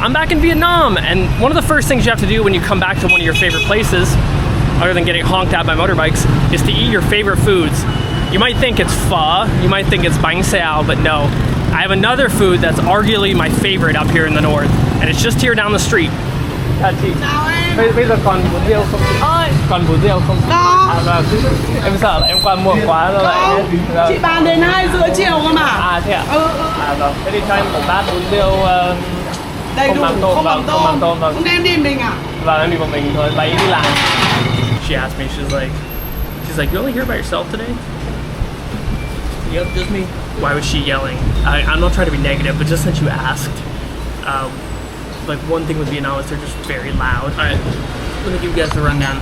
I'm back in Vietnam, and one of the first things you have to do when you come back to one of your favorite places, other than getting honked at by motorbikes, is to eat your favorite foods. You might think it's pho, you might think it's bánh xèo, but no. I have another food that's arguably my favorite up here in the north, and it's just here down the street. À, chị. Bây giờ còn bún riêu không? Còn bún riêu không? Có. À, vâng. Em sợ là em qua muộn quá rồi lại. Chị bán đến 2:30 chiều cơ mà. À thế ạ? À vâng. Thế thì cho em một bát bún riêu đầy đủ, không mắm tôm. Vâng. Không đem đi mình à? Vâng, em đi một mình thôi, lấy đi làm. She asked me, she's like, you only here by yourself today? Yep, just me. Why was she yelling? I'm not trying to be negative, but just since you asked, like one thing with Vietnam is they're just very loud. Alright, let me give you guys the rundown.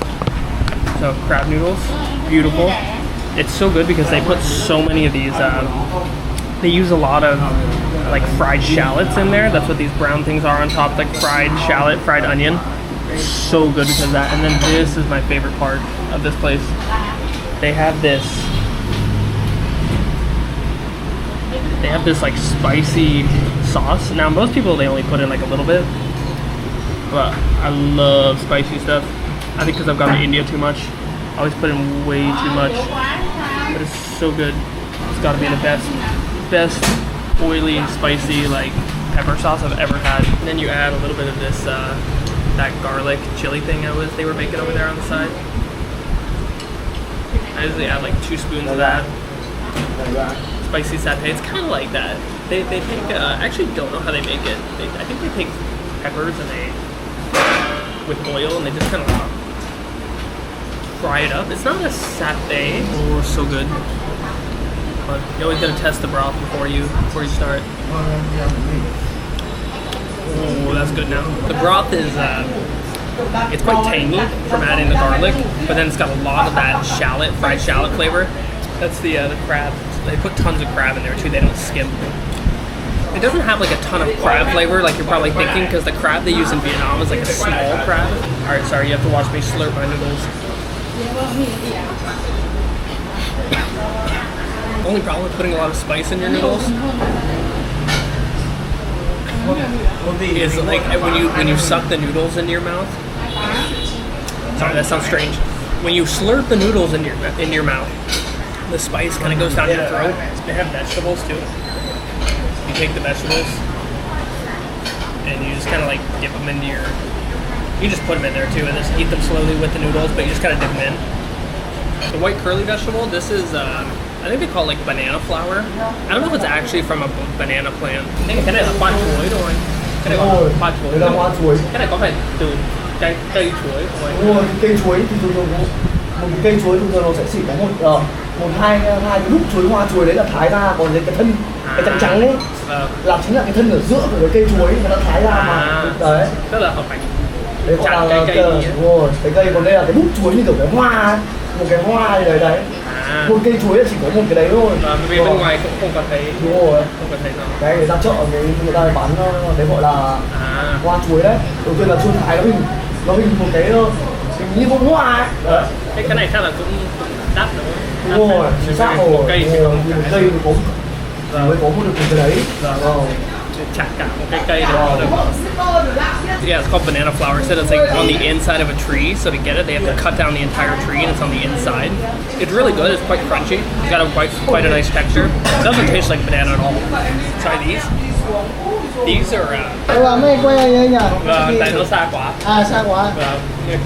So crab noodles, beautiful. It's so good because they put so many of these, they use a lot of like fried shallots in there. That's what these brown things are on top, like fried shallot, fried onion. So good because of that. And then this is my favorite part of this place. They have this like spicy sauce. Now most people, they only put in like a little bit, but I love spicy stuff. I think because I've gone to India too much, I always put in way too much, but it's so good. It's got to be the best oily, spicy like pepper sauce I've ever had. And then you add a little bit of this that garlic chili thing they were making over there on the side. I usually add like 2 spoons of that. Spicy satay, it's kind of like that. They take, I actually don't know how they make it. I think they take peppers and with oil and they just kind of fry it up. It's not a satay. Oh, so good. But you always gotta test the broth before you start. Oh, that's good now. The broth is, it's quite tangy from adding the garlic, but then it's got a lot of that shallot, fried shallot flavor. That's the crab. They put tons of crab in there too, they don't skim. It doesn't have like a ton of crab flavor like you're probably thinking, because the crab they use in Vietnam is like a small crab. Alright, sorry, you have to watch me slurp my noodles. Only problem with putting a lot of spice in your noodles is like when you suck the noodles into your mouth. Sorry, that sounds strange. When you slurp the noodles in your mouth, the spice kind of goes down your throat. They have vegetables too. You take the vegetables and you just kind of like dip them into you just put them in there too and just eat them slowly with the noodles, but you just kind of dip them in. The white curly vegetable, this is, I think they call it like banana flower. I don't know if it's actually from a banana plant. Cái này là hoa chuối thôi. Cái này gọi là hoa chuối. Đây là hoa chuối. Cái này có phải từ cây chuối thôi. Đúng rồi, cây chuối thì thường một cái cây chuối thường nó sẽ chỉ có hai cái nút chuối, hoa chuối đấy là thái ra, còn cái thân cái trắng trắng ấy là chính là cái thân ở giữa của cái cây chuối mà nó thái ra mà đấy. Tức là hợp phải. Đấy gọi là cây đúng rồi, cái cây, còn đây là cái nút chuối như kiểu cái hoa ấy, một cái hoa gì đấy. Một cây chuối là chỉ có một cái đấy thôi. Vì bên ngoài cũng không có thấy. Đúng rồi. Không có thấy đâu. Cái người ta chợ người ta bán đấy gọi là hoa chuối đấy. Đầu tiên là chuối thái nó hình một cái hình như bông hoa ấy. Đấy. Cái này chắc là cũng đắt đúng không? Đúng rồi, chính xác rồi. Một cây thì có một cây mới có được cái đấy. Chặt cả một cái cây để có được. Yeah, it's called banana flower. So it's like on the inside of a tree. So to get it, they have to cut down the entire tree, and it's on the inside. It's really good. It's quite crunchy. It's got quite a nice texture. It doesn't taste like banana at all. Try these. These are. Mấy quay đây nhỉ? Vâng, tại nó xa quá. À, xa quá. Vâng,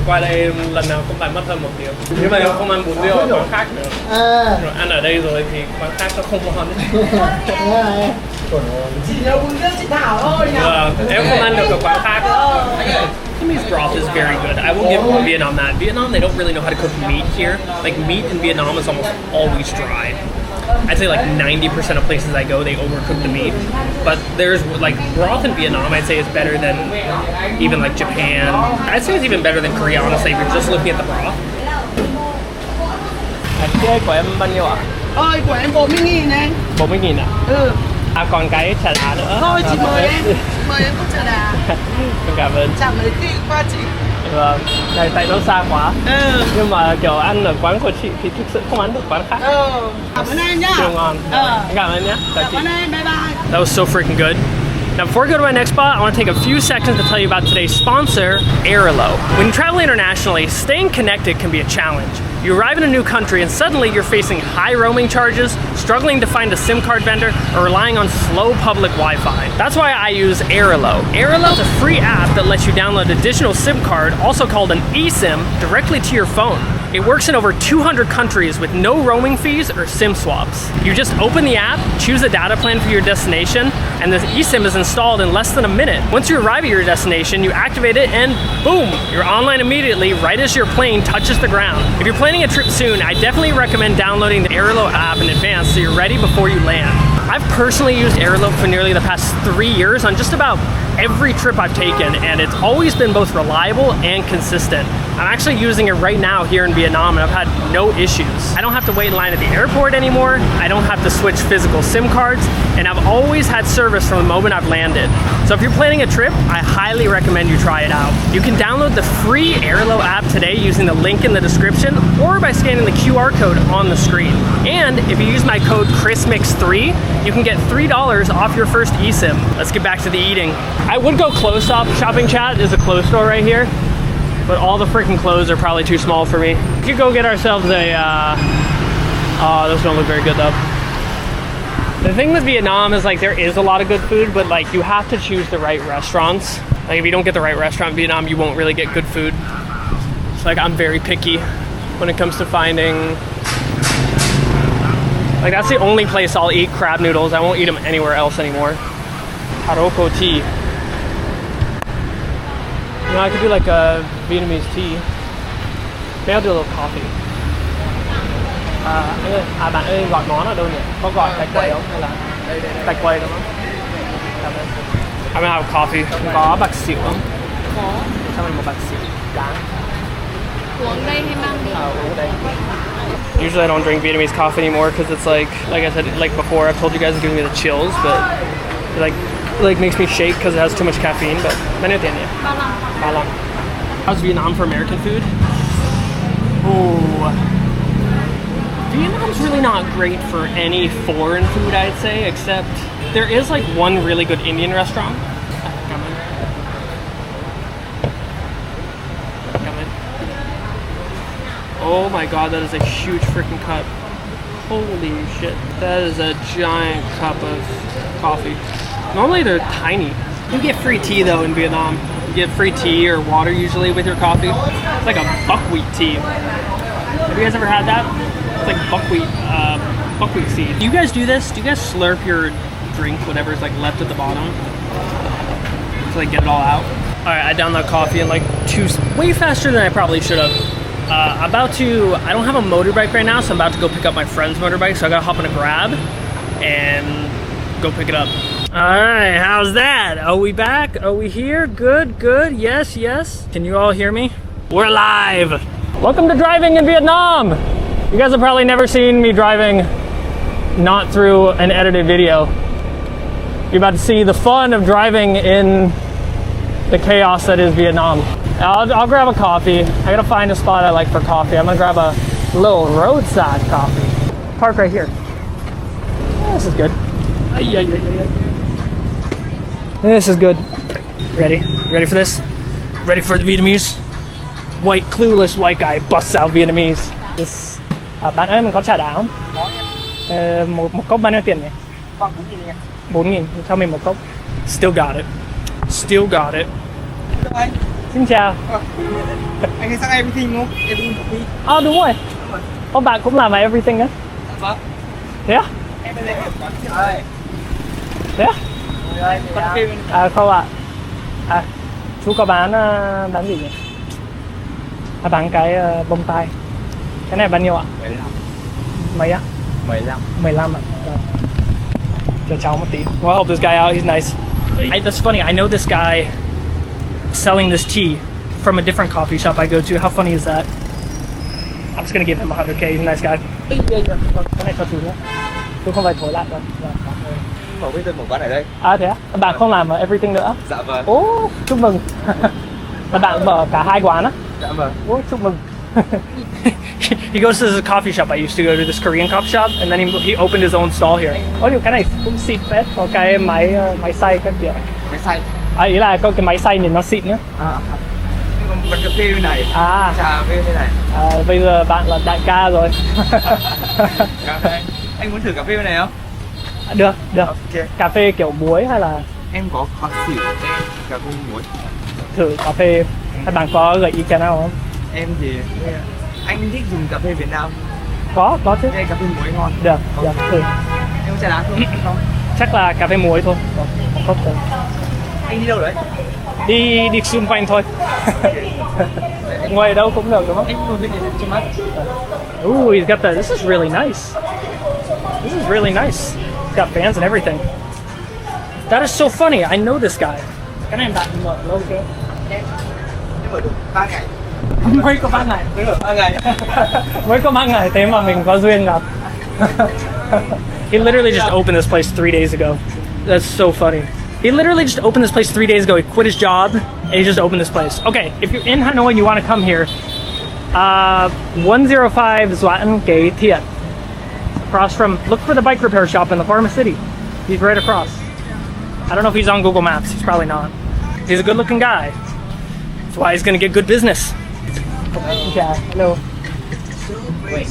qua đây lần nào cũng phải mất hơn 1 tiếng. Nếu mà không ăn bún riêu ở quán khác nữa. Rồi ăn ở đây rồi thì quán khác nó không ngon. Chị nấu bún riêu chị Thảo thôi nhỉ? Vâng, em không ăn được ở quán khác. Vietnamese broth is very good. I will give Vietnam that. Vietnam, they don't really know how to cook meat here. Like meat in Vietnam is almost always dry. I'd say like 90% of places I go, they overcook the meat. But there's like broth in Vietnam, I'd say is better than even like Japan. I'd say it's even better than Korea, honestly, if you're just looking at the broth. Cái của em bao nhiêu ạ? Ơi, của em 40.000 anh. 40.000 ạ? Ừ. À còn cái chả đá nữa. Thôi chị mời em cốc trà đá. Cảm ơn. Chả mấy khi qua chị. Vâng, tại nó xa quá. Nhưng mà kiểu ăn ở quán của chị thì thực sự không ăn được quán khác. Cảm ơn em nhá. Siêu ngon. Cảm ơn nhé. Cảm ơn em, bye bye. That was so freaking good. Now before we go to my next spot, I want to take a few seconds to tell you about today's sponsor, Airlo. When you travel internationally, staying connected can be a challenge. You arrive in a new country and suddenly you're facing high roaming charges, struggling to find a SIM card vendor, or relying on slow public Wi-Fi. That's why I use Airlo. Airlo is a free app that lets you download additional SIM card, also called an eSIM, directly to your phone. It works in over 200 countries with no roaming fees or SIM swaps. You just open the app, choose a data plan for your destination, and the eSIM is installed in less than a minute. Once you arrive at your destination, you activate it and boom, you're online immediately right as your plane touches the ground. If you're planning a trip soon, I definitely recommend downloading the Airlo app in advance so you're ready before you land. I've personally used Airlo for nearly the past 3 years on just about every trip I've taken, and it's always been both reliable and consistent. I'm actually using it right now here in Vietnam, and I've had no issues. I don't have to wait in line at the airport anymore. I don't have to switch physical SIM cards, and I've always had service from the moment I've landed. So if you're planning a trip, I highly recommend you try it out. You can download the free Airlo app today using the link in the description or by scanning the QR code on the screen. And if you use my code CHRISMIX3, you can get $3 off your first eSIM. Let's get back to the eating. I would go close up. Shopping Chat is a clothes store right here, but all the freaking clothes are probably too small for me. We could go get ourselves a, oh, those don't look very good though. The thing with Vietnam is like there is a lot of good food, but like you have to choose the right restaurants. Like if you don't get the right restaurant in Vietnam, you won't really get good food. So like I'm very picky when it comes to finding, like that's the only place I'll eat crab noodles. I won't eat them anywhere else anymore. Taroko tea. You know, I could do like a Vietnamese tea. Maybe I'll do a little coffee. Bạn ơi gọi món ở đâu nhỉ? Có gọi tại quầy không? Hay là tại quầy đúng không? I'm gonna have coffee. Có bạc xỉu không? Có. Cho mình một bạc xỉu. Đáng. Uống đây hay mang đi? Uống đây. Usually I don't drink Vietnamese coffee anymore because it's like I said, like before, I've told you guys it's giving me the chills, but it like makes me shake because it has too much caffeine. But bao nhiêu tiền nhỉ? 35. How's Vietnam for American food? Oh, Vietnam's really not great for any foreign food, I'd say, except there is like one really good Indian restaurant. Oh my god, that is a huge freaking cup. Holy shit. That is a giant cup of coffee. Normally they're tiny. You get free tea though in Vietnam. You get free tea or water usually with your coffee. It's like a buckwheat tea. Have you guys ever had that? It's like buckwheat seed. Do you guys do this? Do you guys slurp your drink, whatever's like left at the bottom? To like get it all out? Alright, I downed that coffee in like way faster than I probably should have. I don't have a motorbike right now, so I'm about to go pick up my friend's motorbike, so I gotta hop in a Grab and go pick it up. Alright, how's that? Are we back? Are we here? Good, good, yes, yes. Can you all hear me? We're live! Welcome to driving in Vietnam! You guys have probably never seen me driving not through an edited video. You're about to see the fun of driving in the chaos that is Vietnam. I'll grab a coffee. I gotta find a spot I like for coffee. I'm gonna grab a little roadside coffee. Park right here. Yeah, this is good. This is good. Ready? Ready for this? Ready for the Vietnamese? White, clueless white guy busts out Vietnamese. This. Bạn ơi, mình có trà đá không? Một cốc bao nhiêu tiền nhỉ? 4.000. Cho mình một cốc. Still got it. Still got it. Xin chào. Anh hay sang everything không? Everything coffee. Đúng rồi. Bạn cũng làm everything á? Vâng. Thế á? Thế á? Không ạ. Chú có bán gì nhỉ? Bán cái bông tai. Cái này bao nhiêu ạ? 15. Mấy á? 15. 15 ạ. Cho cháu một tí. Well, I help this guy out. He's nice. That's funny. I know this guy selling this tea from a different coffee shop I go to. How funny is that? I'm just gonna give him 100k. He's a nice guy. Cái này cho chú nữa. Chú không phải thổi lại đâu. Mở với tôi một quán ở đây. Thế á? Bạn không làm everything nữa? Dạ vâng. Chúc mừng. Và bạn mở cả 2 quán á? Dạ vâng. Chúc mừng. He goes to this coffee shop. I used to go to this Korean coffee shop, and then he opened his own stall here. Cái này cũng xịn phết, có cái máy xay các kiểu. Máy xay. Ý là có cái máy xay nhìn nó xịn nữa. Còn bật cà phê bên này. Trà cà phê bên này. Bây giờ bạn là đại ca rồi. Cà phê. Anh muốn thử cà phê bên này không? Được. Ok. Cà phê kiểu muối hay là Em có bạc xỉu, cà phê muối. thử cà phê. Các bạn có gợi ý cái nào không? Em thì anh thích dùng cà phê Việt Nam. Có chứ. Đây cà phê muối ngon. Được, thử. Em có trà đá không? Chắc là cà phê muối thôi. Không được. Anh đi đâu đấy? Đi xung quanh thôi. Ngoài đâu cũng được đúng không? Anh ngồi bên này cho mắt. Ooh, he's got the. This is really nice. This is really nice. He's got fans and everything. That is so funny. I know this guy. Cái này bạn mở lâu chưa? Em mở được 3 ngày. Mới có 3 ngày. Đúng rồi, 3 ngày. Mới có 3 ngày thế mà mình có duyên gặp. He literally just opened this place 3 days ago. That's so funny. He literally just opened this place 3 days ago. He quit his job and he just opened this place. Okay, if you're in Hanoi and you want to come here, 105 Doãn Kế Thiện. Across from, look for the bike repair shop in the Pharma City. He's right across. I don't know if he's on Google Maps. He's probably not. He's a good-looking guy. That's why he's gonna get good business. Yeah, hello. Wait.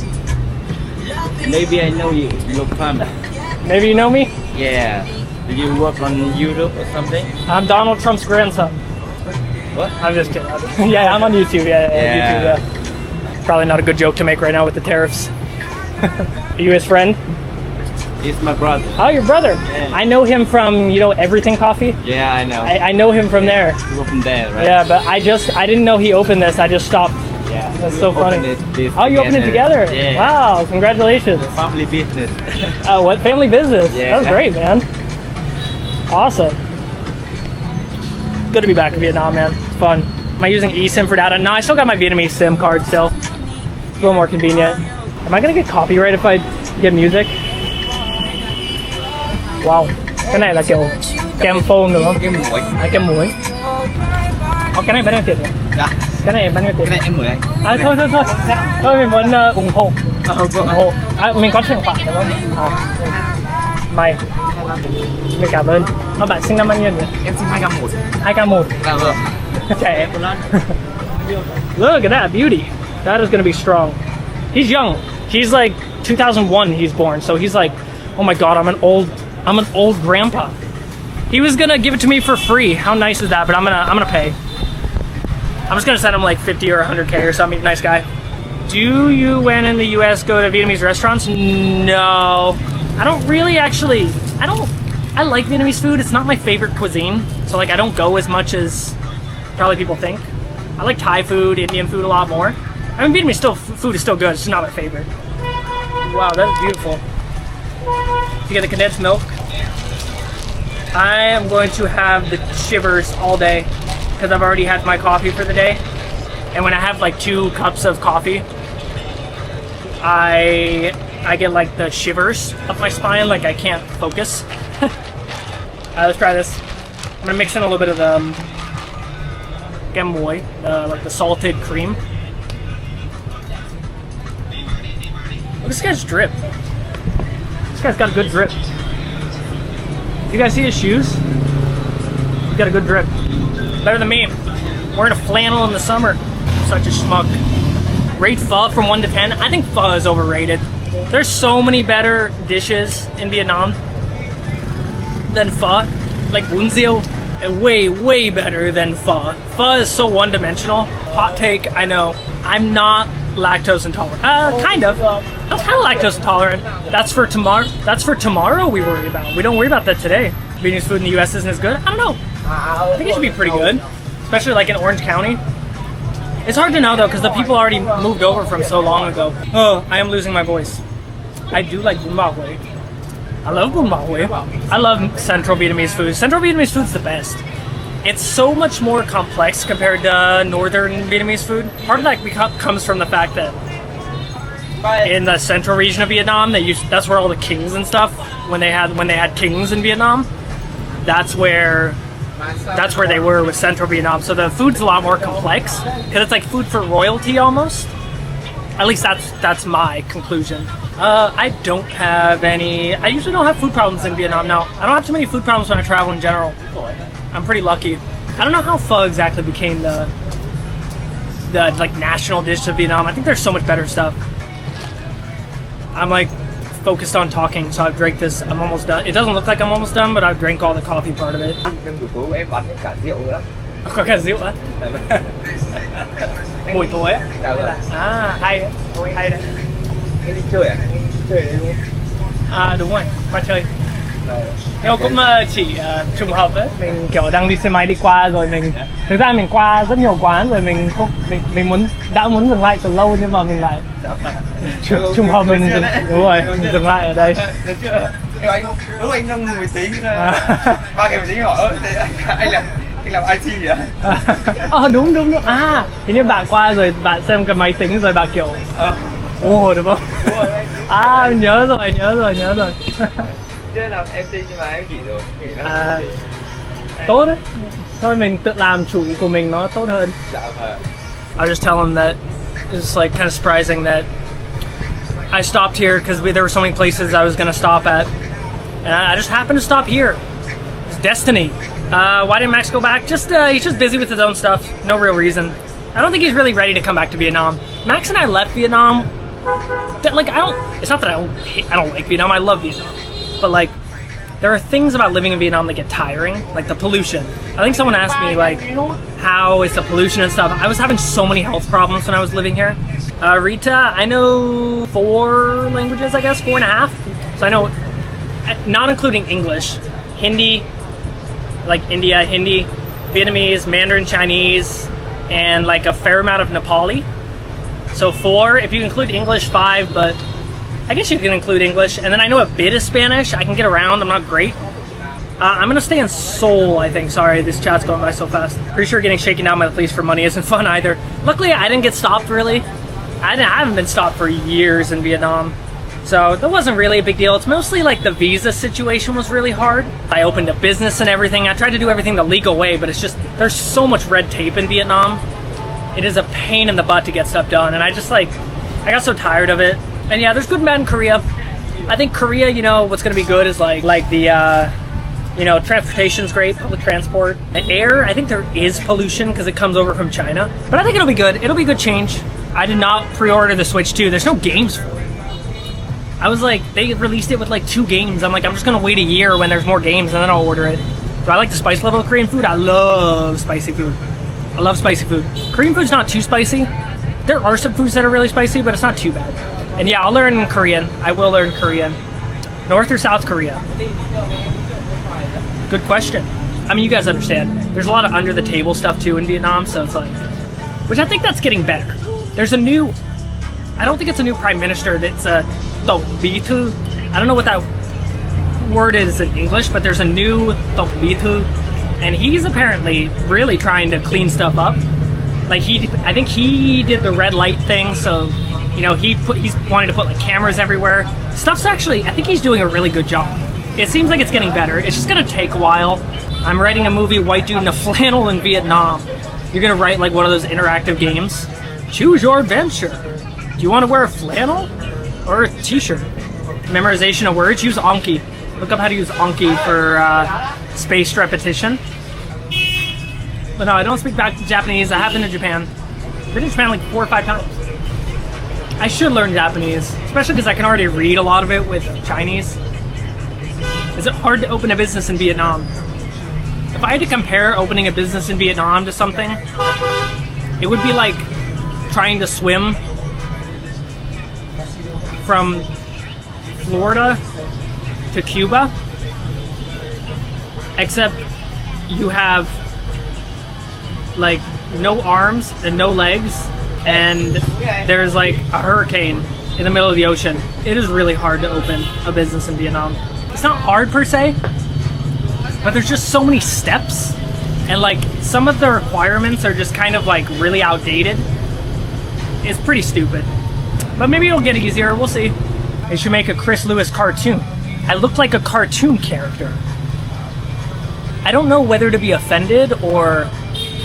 Maybe I know you. You look fun. Maybe you know me? Yeah. Did you work on YouTube or something? I'm Donald Trump's grandson. What? I'm just kidding. Yeah, I'm on YouTube. Yeah. YouTube, yeah. Probably not a good joke to make right now with the tariffs. Are you his friend? He's my brother. Oh, your brother. Yeah. I know him from, Everything Coffee. Yeah, I know. I know him from there. You go from there, right? Yeah, but I didn't know he opened this. I just stopped. Yeah. That's We so funny. opened this Oh, you opened it together? Yeah. Wow, congratulations. Family business. What family business? Yeah. That was great, man. Awesome. Good to be back in Vietnam, man. It's fun. Am I using eSIM for data? No, I still got my Vietnamese SIM card still. It's a little more convenient. Am I gonna get copyright if I get music? Wow. Cái này là kiểu kem phone đúng không? Kem muối. Kem muối. Cái này bao nhiêu tiền nhỉ? Dạ. Cái này bao nhiêu tiền? Cái này em mời anh. Thôi. Thôi mình muốn ủng hộ. Ủng hộ. Mình có chuyển khoản đúng không? Mày. Mình cảm ơn. Bạn sinh năm bao nhiêu nhỉ? Em xin 2k1. 2k1. Dạ vâng. Trẻ em. Look at that beauty. That is gonna be strong. He's young. He's like 2001 he's born, so he's like, oh my god, I'm an old grandpa. He was gonna give it to me for free. How nice is that? But I'm gonna pay. I'm just gonna send him like 50 or 100k or something. Nice guy. Do you, when in the US, go to Vietnamese restaurants? No, I don't really actually. I like Vietnamese food. It's not my favorite cuisine, so like I don't go as much as probably people think. I like Thai food, Indian food a lot more. I mean, Vietnamese food is still good. It's just not my favorite. Wow, that is beautiful. You get the condensed milk. I am going to have the shivers all day because I've already had my coffee for the day. And when I have like 2 cups of coffee, I get like the shivers up my spine, like I can't focus. Let's try this. I'm gonna mix in a little bit of the kem muối, like the salted cream. Look at this guy's drip. This guy's got a good drip. You guys see his shoes? He's got a good drip. Better than me. Wearing a flannel in the summer. I'm such a schmuck. Rate pho from 1 to 10. I think pho is overrated. There's so many better dishes in Vietnam than pho. Like bún riêu, way better than pho. Pho is so one-dimensional. Hot take, I know. I'm not lactose intolerant. Kind of. I'm kind of lactose intolerant. That's for tomorrow. That's for tomorrow. We worry about. We don't worry about that today. Vietnamese food in the U.S. isn't as good. I don't know. I think it should be pretty good, especially like in Orange County. It's hard to know though because the people already moved over from so long ago. Oh, I am losing my voice. I do like bún bò Huế. I love bún bò Huế. I love Central Vietnamese food. Central Vietnamese food's the best. It's so much more complex compared to Northern Vietnamese food. Part of that comes from the fact that in the central region of Vietnam, that's where all the kings and stuff. When they had kings in Vietnam, that's where they were with Central Vietnam. So the food's a lot more complex because it's like food for royalty almost. At least that's my conclusion. I don't have any. I usually don't have food problems in Vietnam. No, I don't have too many food problems when I travel in general. I'm pretty lucky. I don't know how pho exactly became the like national dish of Vietnam. I think there's so much better stuff. I'm like focused on talking, so I've drank this. I'm almost done. It doesn't look like I'm almost done, but I've drank all the coffee part of it. Nhưng buổi tối em bán cả rượu nữa. Có cả rượu á? Buổi tối á? Dạ vâng. À, hay đấy. Em đi chơi à? Chơi đấy đúng không? À đúng rồi, qua chơi. Nhưng cũng chỉ trùng hợp đấy, mình kiểu đang đi xe máy đi qua rồi mình thực ra mình qua rất nhiều quán rồi mình không mình đã muốn dừng lại từ lâu nhưng mà mình lại trùng hợp mình dừng, đúng rồi mình dừng lại ở đây. Lúc anh đang ngồi tính ba cái tính hỏi anh làm IT vậy? Đúng à thế nên bạn qua rồi bạn xem cái máy tính rồi bạn kiểu đúng không? À nhớ rồi Chứ làm MT nhưng mà em nghỉ rồi. Tốt đấy. Thôi mình tự làm chủ của mình nó tốt hơn. Dạ vâng. I was just tell him that it's like kind of surprising that I stopped here because there were so many places I was going to stop at, and I just happened to stop here. It's destiny. Why didn't Max go back? He's just busy with his own stuff. No real reason. I don't think he's really ready to come back to Vietnam. Max and I left Vietnam. It's not that I don't like Vietnam. I love Vietnam. But like, there are things about living in Vietnam that get tiring, like the pollution. I think someone asked me like, how is the pollution and stuff? I was having so many health problems when I was living here. Rita, I know 4 languages, I guess, 4.5. So I know, not including English, Hindi, like India, Hindi, Vietnamese, Mandarin Chinese, and like a fair amount of Nepali. So 4, if you include English, 5, but I guess you can include English. And then I know a bit of Spanish. I can get around. I'm not great. I'm going to stay in Seoul, I think. Sorry, this chat's going by so fast. Pretty sure getting shaken down by the police for money isn't fun either. Luckily, I didn't get stopped, really. I haven't been stopped for years in Vietnam. So that wasn't really a big deal. It's mostly like the visa situation was really hard. I opened a business and everything. I tried to do everything the legal way, but it's just, there's so much red tape in Vietnam. It is a pain in the butt to get stuff done. And I got so tired of it. And yeah, there's good and bad in Korea. I think Korea, you know, what's going to be good is like the, you know, transportation's great, public transport. The air, I think there is pollution because it comes over from China. But I think it'll be good. It'll be good change. I did not pre-order the Switch 2. There's no games for it. I was like, they released it with like 2 games. I'm like, I'm just going to wait a year when there's more games and then I'll order it. Do I like the spice level of Korean food? I love spicy food. I love spicy food. Korean food's not too spicy. There are some foods that are really spicy, but it's not too bad. And yeah, I'll learn Korean. I will learn Korean. North or South Korea? Good question. I mean, you guys understand. There's a lot of under the table stuff too in Vietnam, so it's like, which I think that's getting better. There's a new, I don't think it's a new prime minister. It's a Tổng Bí Thư. I don't know what that word is in English, but there's a new Tổng Bí Thư, and he's apparently really trying to clean stuff up. Like I think he did the red light thing, so you know he's wanting to put like cameras everywhere. Stuff's actually, I think he's doing a really good job. It seems like it's getting better. It's just gonna take a while. I'm writing a movie, White Dude in a Flannel in Vietnam. You're gonna write like one of those interactive games. Choose your adventure. Do you want to wear a flannel or a t-shirt? Memorization of words. Use Anki. Look up how to use Anki for spaced repetition. But no, I don't speak back to Japanese. I have been to Japan. I've been to Japan like 4 or 5 times. I should learn Japanese, especially because I can already read a lot of it with Chinese. Is it hard to open a business in Vietnam? If I had to compare opening a business in Vietnam to something, it would be like trying to swim from Florida to Cuba, except you have like no arms and no legs, and there's like a hurricane in the middle of the ocean. It is really hard to open a business in Vietnam. It's not hard per se, but there's just so many steps, and like some of the requirements are just kind of like really outdated. It's pretty stupid, but maybe it'll get easier. We'll see. They should make a Chris Lewis cartoon. I look like a cartoon character. I don't know whether to be offended or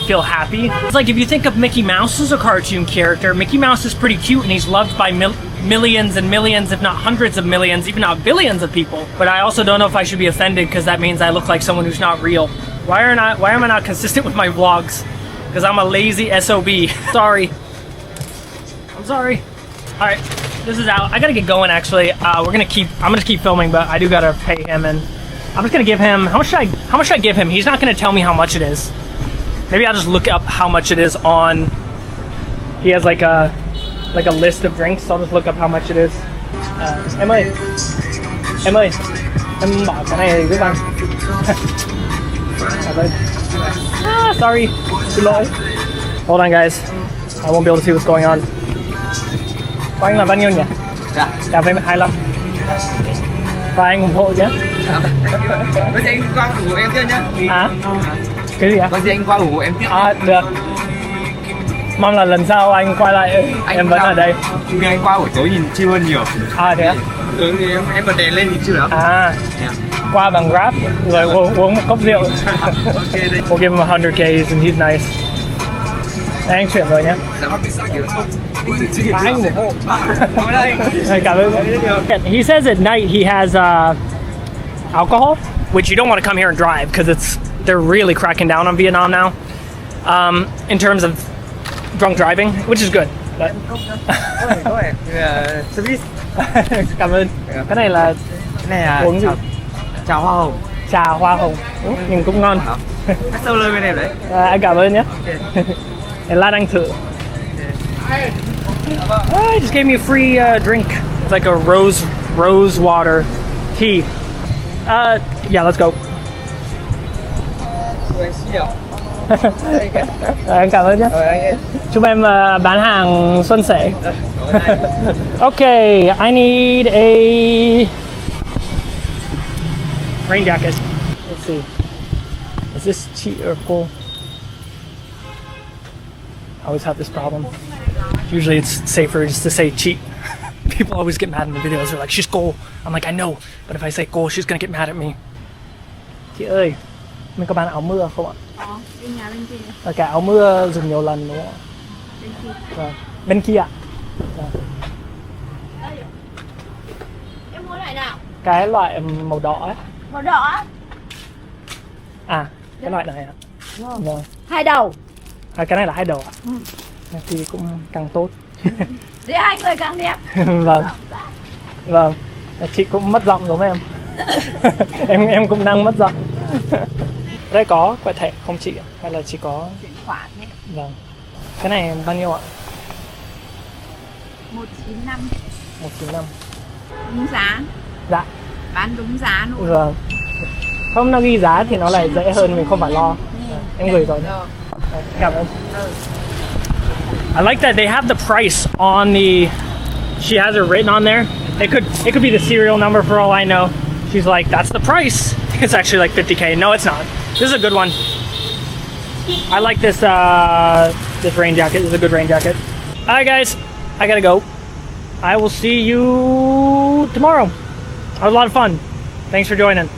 feel happy. It's like if you think of Mickey Mouse as a cartoon character, Mickey Mouse is pretty cute and he's loved by millions and millions, if not hundreds of millions, even not billions of people. But I also don't know if I should be offended because that means I look like someone who's not real. Why am I not consistent with my vlogs? Because I'm a lazy SOB. Sorry. I'm sorry. All right, this is out. I gotta get going actually. I'm gonna keep filming, but I do gotta pay him, and I'm just gonna give him, how much should I give him? He's not gonna tell me how much it is. Maybe I'll just look up how much it is on, he has like a list of drinks, so I'll just look up how much it is. Em ơi, em bỏ cái này với bạn. Sorry, xin lỗi. Hold on guys, I won't be able to see what's going on. Của anh là bao nhiêu nhỉ? Dạ. Cà phê 25. Và anh ủng hộ nhé. Có gì anh qua ủng hộ em tiếp nhá. À? Cái gì ạ? Có gì anh qua ủng hộ em tiếp. À, được. Mong là lần sau anh quay lại em vẫn ở đây. Vì anh qua buổi tối nhìn chill hơn nhiều. À thế á? Ừ thì em bật đèn lên nhìn chill lắm. À. Qua bằng Grab rồi uống một cốc rượu. We'll give him 100K and he's nice. Đây, anh chuyển rồi nhé. Anh ủng hộ. Cảm ơn. He says at night he has alcohol, which you don't want to come here and drive because they're really cracking down on Vietnam now. In terms of drunk driving, which is good. But Service. cảm ơn. Cái này là uống gì? Chào hoa hồng. Trà hoa hồng. Nhưng cũng ngon. Cắt sâu lên bên em đấy. Anh cảm ơn nhé. Lát anh thử. He just gave me a free drink. It's like a rose water tea. Yeah, let's go. Anh cảm ơn nhé. Chúc em bán hàng suôn sẻ. Okay, I need a rain jacket. Let's see. Is this cheap or full? I always have this problem. Usually it's safer just to say cheap. People always get mad in the videos. They're like, she's cool. I'm like, I know. But if I say cool, she's gonna get mad at me. Chị ơi, mình có bán áo mưa không ạ? Bên nhà bên kia. Là cái áo mưa dùng nhiều lần đúng không ạ? Bên kia. Vâng. Bên kia ạ? Vâng. Em muốn loại nào? Cái loại màu đỏ ấy. Màu đỏ á? À, cái loại này ạ. Vâng. 2 đầu. À, cái này là 2 đầu ạ? Thì cũng càng tốt. Để 2 người càng đẹp. Vâng. Vâng. Chị cũng mất giọng giống em. em cũng đang mất giọng. Đây có quẹt thẻ không chị? Hay là chỉ có Chuyển khoản nhé. vâng. Cái này bao nhiêu ạ? 195. 195. Đúng giá. Dạ. Bán đúng giá luôn. Vâng. Không, nó ghi giá thì nó lại dễ hơn, mình không phải lo. Em gửi rồi. Cảm ơn. I like that they have the price on the. She has it written on there. It could be the serial number for all I know. She's like, that's the price. It's actually like 50K. No, it's not. This is a good one. I like this this rain jacket. This is a good rain jacket. All right, guys, I gotta go. I will see you tomorrow. It was a lot of fun. Thanks for joining.